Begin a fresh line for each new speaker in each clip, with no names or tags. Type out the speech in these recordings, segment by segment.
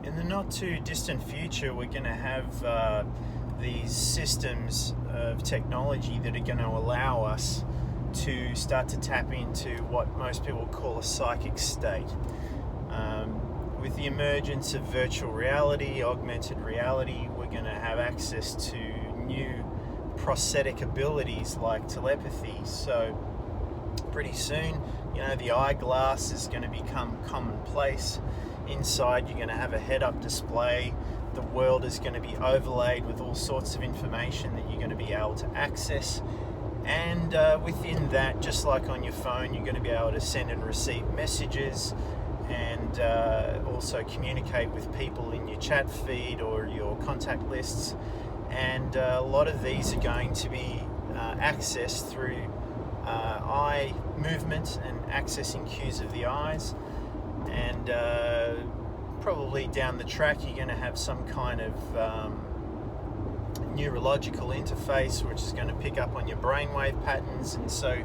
In the not too distant future, we're going to have these systems of technology that are going to allow us to start to tap into what most people call a psychic state. With the emergence of virtual reality, augmented reality, we're going to have access to new prosthetic abilities like telepathy. So pretty soon, the eyeglass is going to become commonplace. Inside, you're going to have a head-up display. The world is going to be overlaid with all sorts of information that you're going to be able to access. And within that, just like on your phone, you're going to be able to send and receive messages and also communicate with people in your chat feed or your contact lists. And a lot of these are going to be accessed through eye movement and accessing cues of the eyes. And probably down the track, you're going to have some kind of neurological interface which is going to pick up on your brainwave patterns, and so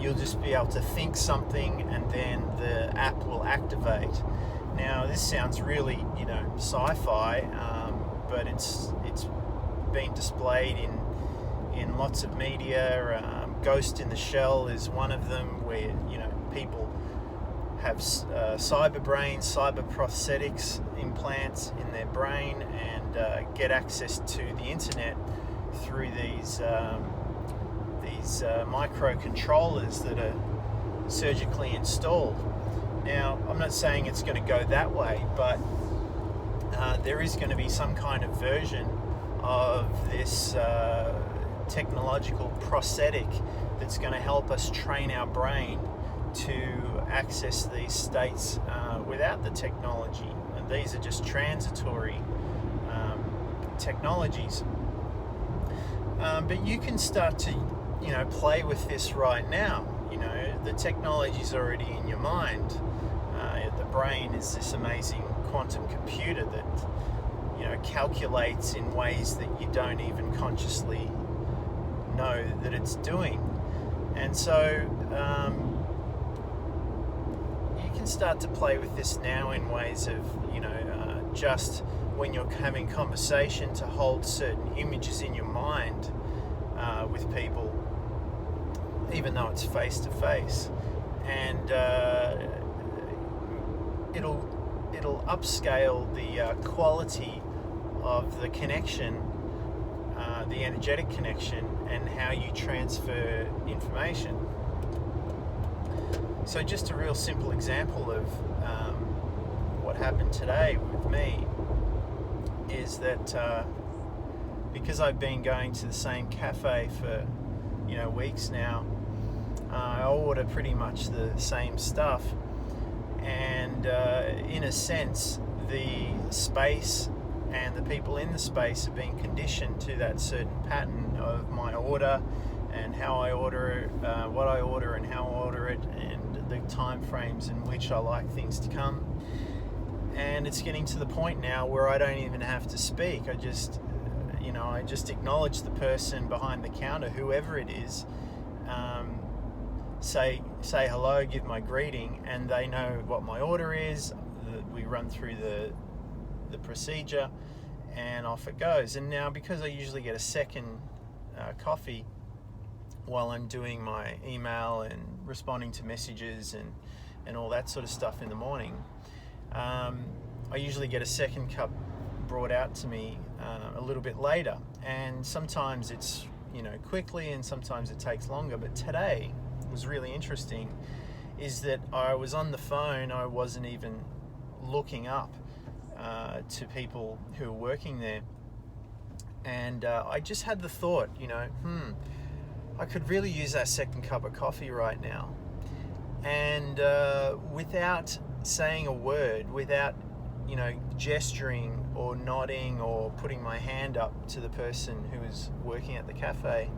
you'll just be able to think something and then the app will activate. Now this sounds really sci-fi, but it's been displayed in lots of media. Ghost in the Shell is one of them, where people have cyber brains, cyber prosthetics implants in their brain, and get access to the internet through these microcontrollers that are surgically installed. Now, I'm not saying it's going to go that way, but there is going to be some kind of version of this technological prosthetic that's going to help us train our brain to access these states without the technology. And these are just transitory technologies. But you can start to, play with this right now. The technology's already in your mind. The brain is this amazing quantum computer that, calculates in ways that you don't even consciously know that it's doing. And so you can start to play with this now in ways of, just when you're having conversation, to hold certain images in your mind with people, even though it's face to face, and it'll upscale the quality of the connection, the energetic connection, and how you transfer information. So just a real simple example of what happened today with me is that because I've been going to the same cafe for weeks now, I order pretty much the same stuff, and in a sense the space and the people in the space have been conditioned to that certain pattern of my order and how I order it, what I order and how I order it, and the time frames in which I like things to come. And it's getting to the point now where I don't even have to speak. I just acknowledge the person behind the counter, whoever it is, say hello, give my greeting, and they know what my order is. We run through the procedure, and off it goes. And now, because I usually get a second coffee while I'm doing my email and responding to messages and all that sort of stuff in the morning, I usually get a second cup brought out to me a little bit later, and sometimes it's quickly and sometimes it takes longer. But today was really interesting, is that I was on the phone, I wasn't even looking up to people who are working there, and I just had the thought, I could really use that second cup of coffee right now. And without saying a word, without gesturing or nodding or putting my hand up to the person who was working at the cafe,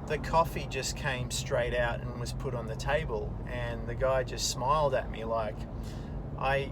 the coffee just came straight out and was put on the table, and the guy just smiled at me like, I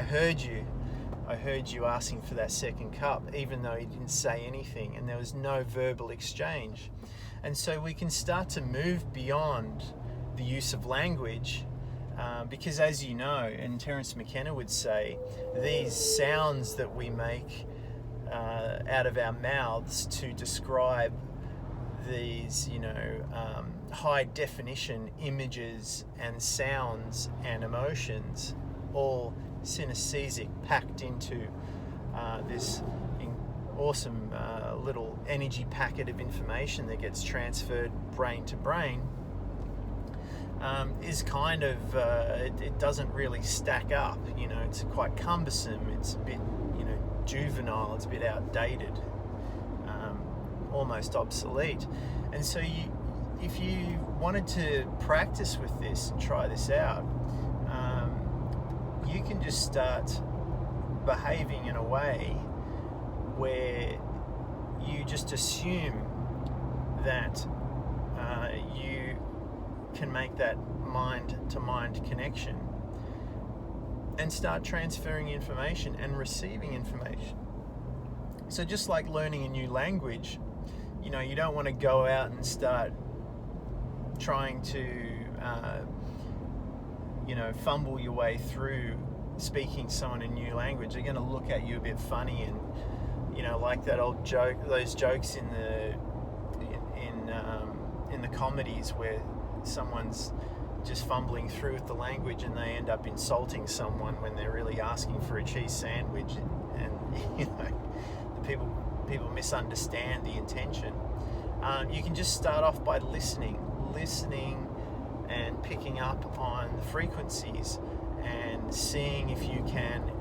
heard you asking for that second cup, even though he didn't say anything, and there was no verbal exchange. And so we can start to move beyond the use of language Because as you know, and Terence McKenna would say, these sounds that we make out of our mouths to describe these, high definition images and sounds and emotions, all synesthetic, packed into this awesome little energy packet of information that gets transferred brain to brain, is kind of, it doesn't really stack up. It's quite cumbersome, it's a bit, juvenile, it's a bit outdated, almost obsolete. And so if you wanted to practice with this and try this out, you can just start behaving in a way where you just assume that you can make that mind-to-mind connection and start transferring information and receiving information. So just like learning a new language, you don't want to go out and start trying to fumble your way through speaking someone a new language. They're going to look at you a bit funny, and like that old joke, those jokes in the comedies where someone's just fumbling through with the language and they end up insulting someone when they're really asking for a cheese sandwich, and the people misunderstand the intention. You can just start off by listening and picking up on the frequencies and seeing if you can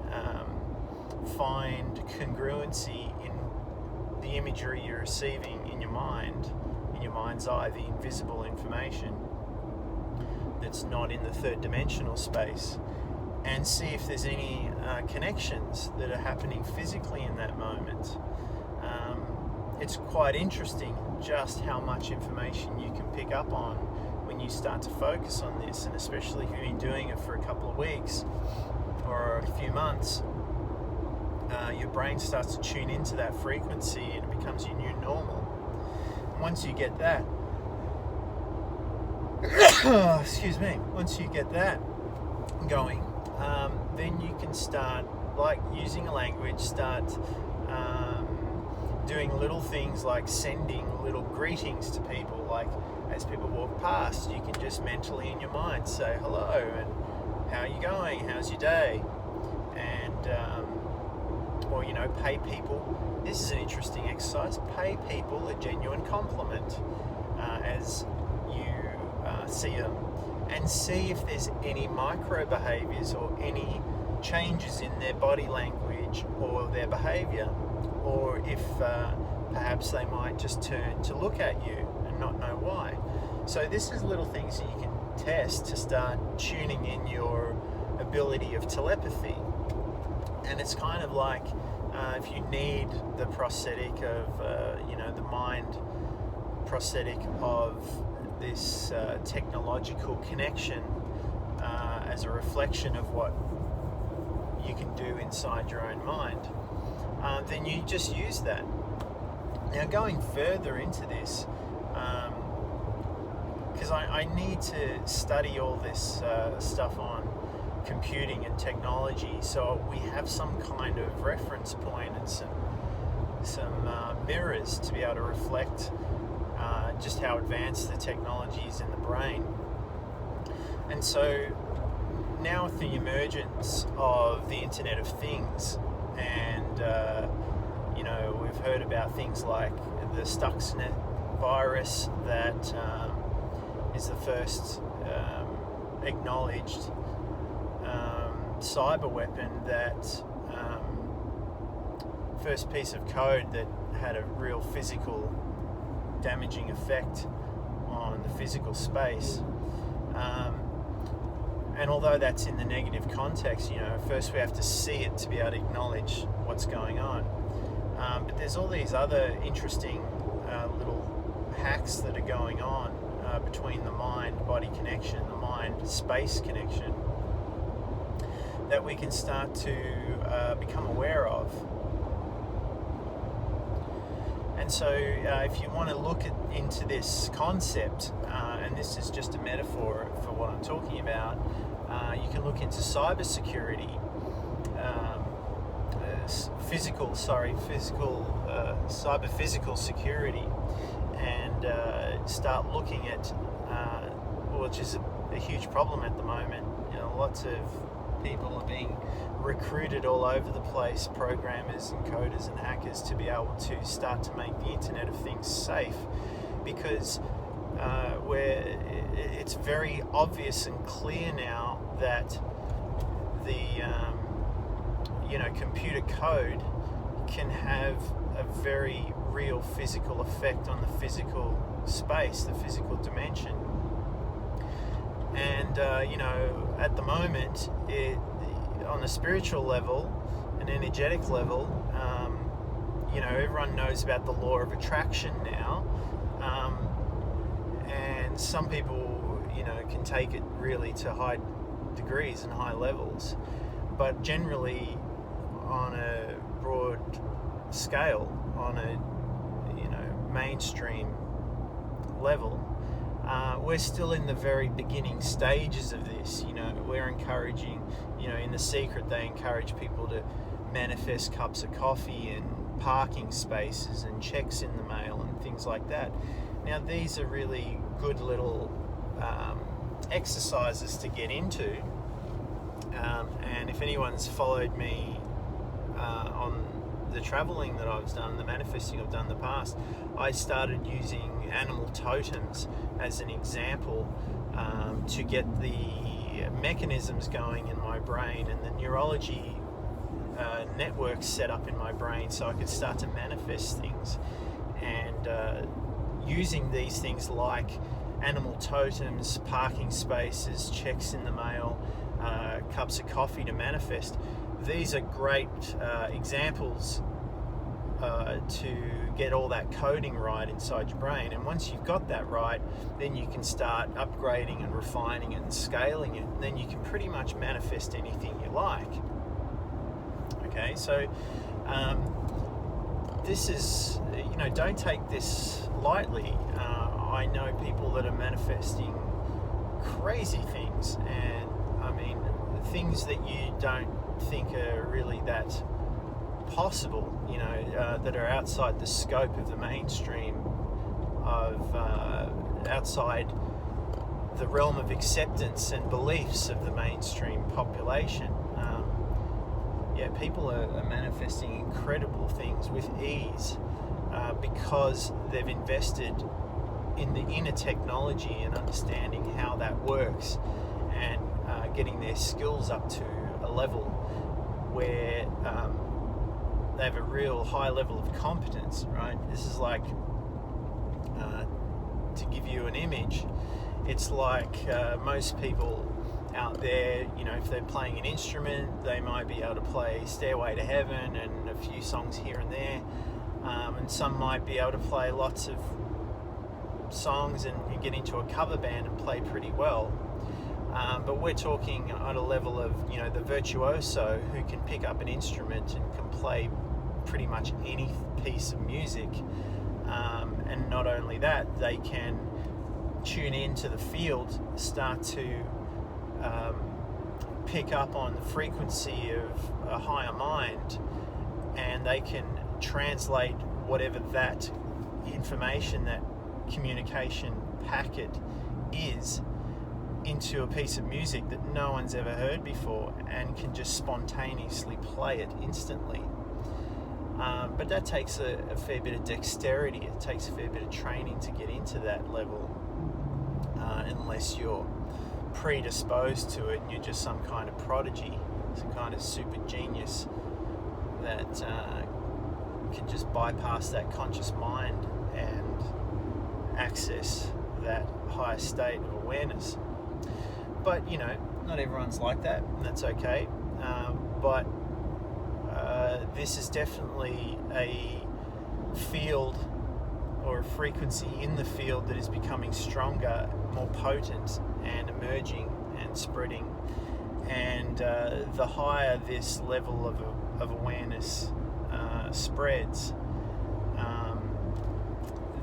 find congruency in the imagery you're receiving in your mind's eye, the invisible information that's not in the third dimensional space, and see if there's any connections that are happening physically in that moment. It's quite interesting just how much information you can pick up on when you start to focus on this, and especially if you've been doing it for a couple of weeks or a few months. Your brain starts to tune into that frequency and it becomes your new normal. And once you get that once you get that going, then you can start, like using a language, doing little things like sending little greetings to people. Like as people walk past, you can just mentally in your mind say hello and how are you going, how's your day, and or pay people. This is an interesting exercise. Pay people a genuine compliment as you see them, and see if there's any micro behaviors or any changes in their body language or their behavior, or if perhaps they might just turn to look at you and not know why. So this is little things that you can test to start tuning in your ability of telepathy. And it's kind of like if you need the prosthetic of the mind prosthetic of this technological connection as a reflection of what you can do inside your own mind, then you just use that. Now, going further into this, because I need to study all this stuff on computing and technology, so we have some kind of reference point and some mirrors to be able to reflect just how advanced the technology is in the brain. And so now with the emergence of the Internet of Things, and we've heard about things like the Stuxnet virus that is the first acknowledged cyber weapon, that first piece of code that had a real physical damaging effect on the physical space. And although that's in the negative context, first we have to see it to be able to acknowledge what's going on. But there's all these other interesting little hacks that are going on between the mind-body connection, the mind-space connection, that we can start to become aware of. And so if you want to look into this concept, and this is just a metaphor for what I'm talking about, You can look into cybersecurity, cyber-physical security, and start looking at, which is a huge problem at the moment. Lots of people are being recruited all over the place, programmers and coders and hackers, to be able to start to make the Internet of Things safe, because it's very obvious and clear now that the computer code can have a very real physical effect on the physical space, the physical dimension. And at the moment, on a spiritual level, an energetic level, everyone knows about the law of attraction now, and some people can take it really to high degrees and high levels, but generally on a broad scale, on a mainstream level, we're still in the very beginning stages of this. We're encouraging, in The Secret, they encourage people to manifest cups of coffee and parking spaces and checks in the mail and things like that. Now, these are really good little exercises to get into, and if anyone's followed me on the traveling that I've done, the manifesting I've done in the past, I started using animal totems as an example to get the mechanisms going in my brain and the neurology networks set up in my brain, so I could start to manifest things. And using these things like animal totems, parking spaces, checks in the mail, cups of coffee to manifest, these are great examples to get all that coding right inside your brain. And once you've got that right, then you can start upgrading and refining it and scaling it, and then you can pretty much manifest anything you like. Okay, so this is, don't take this lightly. I know people that are manifesting crazy things, and things that you don't think are really that possible, that are outside the scope of the mainstream, of outside the realm of acceptance and beliefs of the mainstream population. People are manifesting incredible things with ease because they've invested in the inner technology and understanding how that works, and getting their skills up to a level where they have a real high level of competence, right? This is like, to give you an image, it's like most people out there, if they're playing an instrument, they might be able to play Stairway to Heaven and a few songs here and there, and some might be able to play lots of songs and you get into a cover band and play pretty well. But we're talking at a level of, the virtuoso who can pick up an instrument and can play pretty much any piece of music. And not only that, they can tune into the field, start to pick up on the frequency of a higher mind, and they can translate whatever that information, that communication packet is, into a piece of music that no one's ever heard before, and can just spontaneously play it instantly. But that takes a fair bit of dexterity. It takes a fair bit of training to get into that level, unless you're predisposed to it and you're just some kind of prodigy, some kind of super genius that can just bypass that conscious mind and access that higher state of awareness. But not everyone's like that, and that's okay. But this is definitely a field, or a frequency in the field, that is becoming stronger, more potent, and emerging and spreading. And the higher this level of awareness spreads,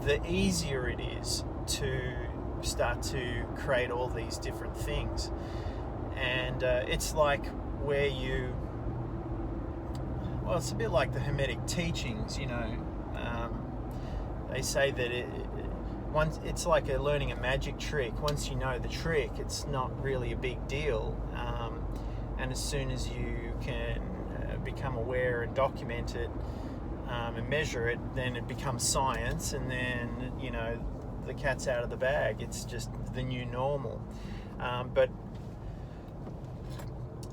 the easier it is to start to create all these different things. And it's like where you, well, it's a bit like the Hermetic teachings, they say that it's like learning a magic trick. Once you know the trick, it's not really a big deal, and as soon as you can become aware and document it and measure it, then it becomes science, and then the cat's out of the bag. It's just the new normal. But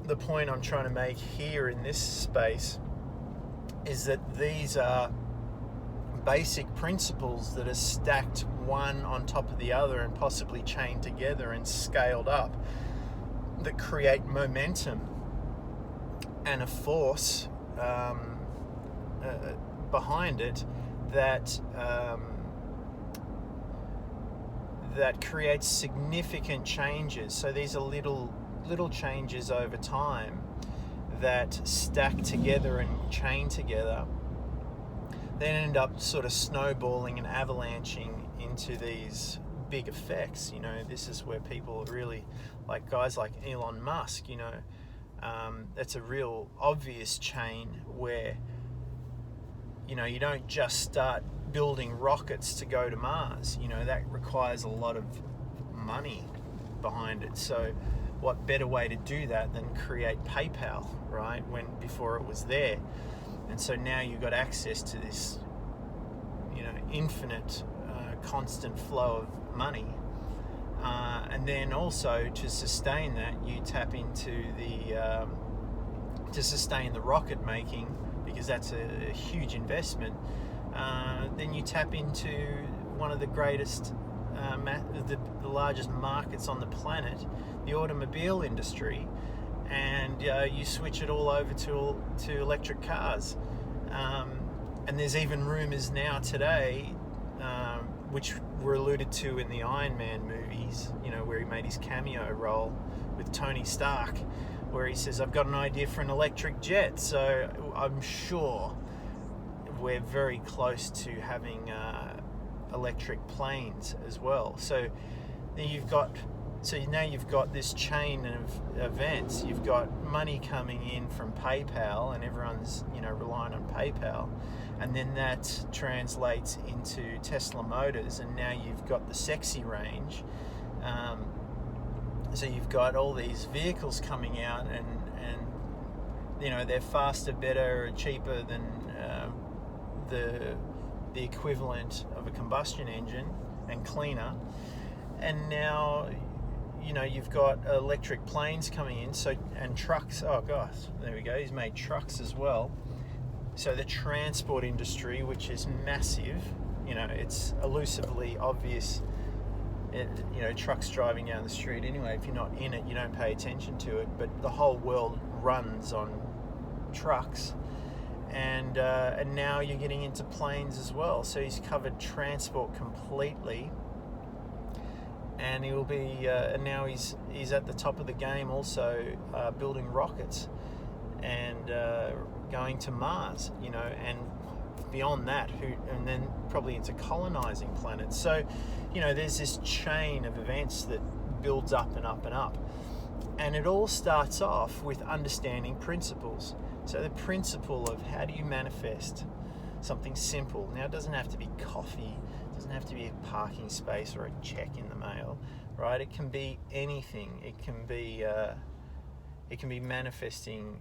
the point I'm trying to make here in this space is that these are basic principles that are stacked one on top of the other and possibly chained together and scaled up, that create momentum and a force behind it that creates significant changes. So these are little changes over time that stack together and chain together, then end up sort of snowballing and avalanching into these big effects. This is where people really, like guys like Elon Musk, that's a real obvious chain where you don't just start building rockets to go to Mars. That requires a lot of money behind it. So what better way to do that than create PayPal, right? Before it was there. And so now you've got access to this, infinite, constant flow of money. And then also to sustain that, you tap into to sustain the rocket making, because that's a huge investment. Then you tap into one of the greatest, the largest markets on the planet, the automobile industry, and you switch it all over to electric cars. And there's even rumours now today, which were alluded to in the Iron Man movies, where he made his cameo role with Tony Stark, where he says, I've got an idea for an electric jet. So I'm sure we're very close to having electric planes as well. So now you've got this chain of events. You've got money coming in from PayPal, and everyone's relying on PayPal, and then that translates into Tesla Motors, and now you've got the sexy range. So you've got all these vehicles coming out, and they're faster, better, cheaper than the equivalent of a combustion engine, and cleaner. And now you've got electric planes coming in, and trucks. Oh gosh, there we go. He's made trucks as well. So the transport industry, which is massive, it's elusively obvious. Trucks driving down the street anyway. If you're not in it, you don't pay attention to it. But the whole world runs on trucks, and now you're getting into planes as well. So he's covered transport completely. And he'll be, and now he's at the top of the game also, building rockets and going to Mars, and beyond that, and then probably into colonizing planets. So, there's this chain of events that builds up and up and up, and it all starts off with understanding principles. So the principle of how do you manifest something simple. Now, it doesn't have to be coffee. It doesn't have to be a parking space or a check in the mail, right? It can be anything. It can be manifesting,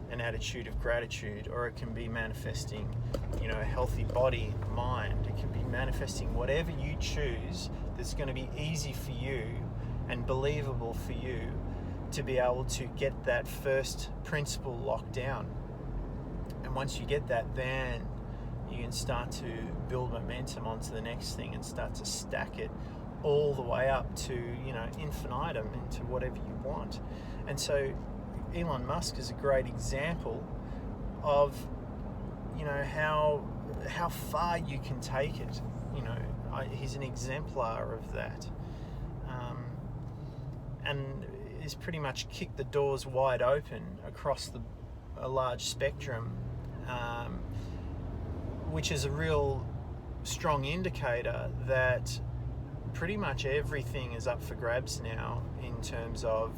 an attitude of gratitude, or it can be manifesting, a healthy body, mind. It can be manifesting whatever you choose that's going to be easy for you and believable for you to be able to get that first principle locked down. And once you get that, then you can start to build momentum onto the next thing and start to stack it all the way up to, infinitum, into whatever you want. And so Elon Musk is a great example of, how far you can take it. He's an exemplar of that. And he's pretty much kicked the doors wide open across a large spectrum, which is a real strong indicator that pretty much everything is up for grabs now in terms of,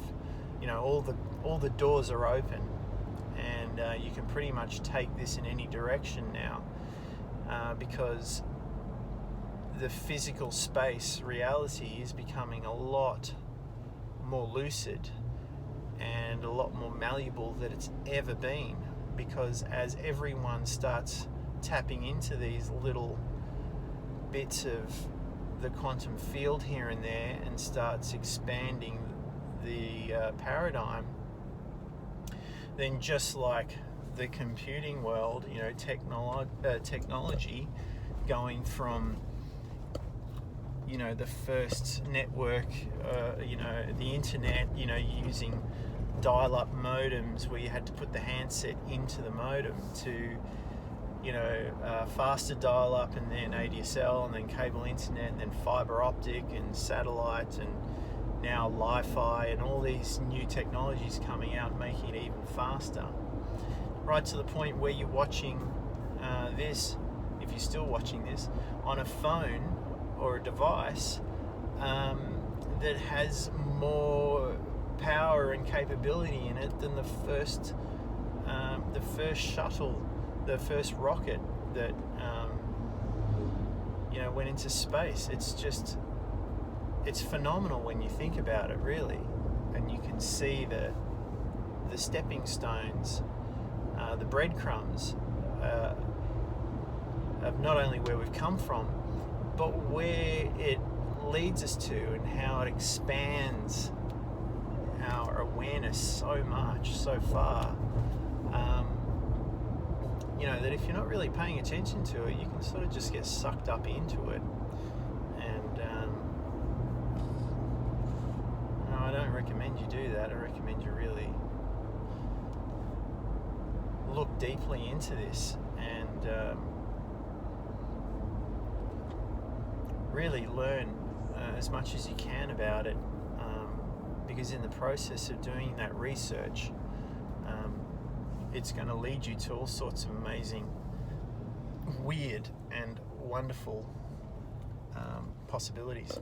all the doors are open, and you can pretty much take this in any direction now, because the physical space reality is becoming a lot more lucid and a lot more malleable than it's ever been, because as everyone starts tapping into these little bits of the quantum field here and there and starts expanding the paradigm, then just like the computing world, technology going from the first network, the internet, using dial-up modems where you had to put the handset into the modem, to faster dial-up, and then ADSL, and then cable internet, and then fiber optic and satellite, and now Li-Fi, and all these new technologies coming out making it even faster, right to the point where you're watching this, if you're still watching this, on a phone or a device that has more power and capability in it than the first shuttle, the first rocket that went into space. It's phenomenal when you think about it, really, and you can see the stepping stones, the breadcrumbs of not only where we've come from, but where it leads us to, and how it expands our awareness so much, so far, that if you're not really paying attention to it, you can sort of just get sucked up into it. And I don't recommend you do that. I recommend you really look deeply into this and really learn as much as you can about it, because in the process of doing that research, it's going to lead you to all sorts of amazing, weird and wonderful possibilities.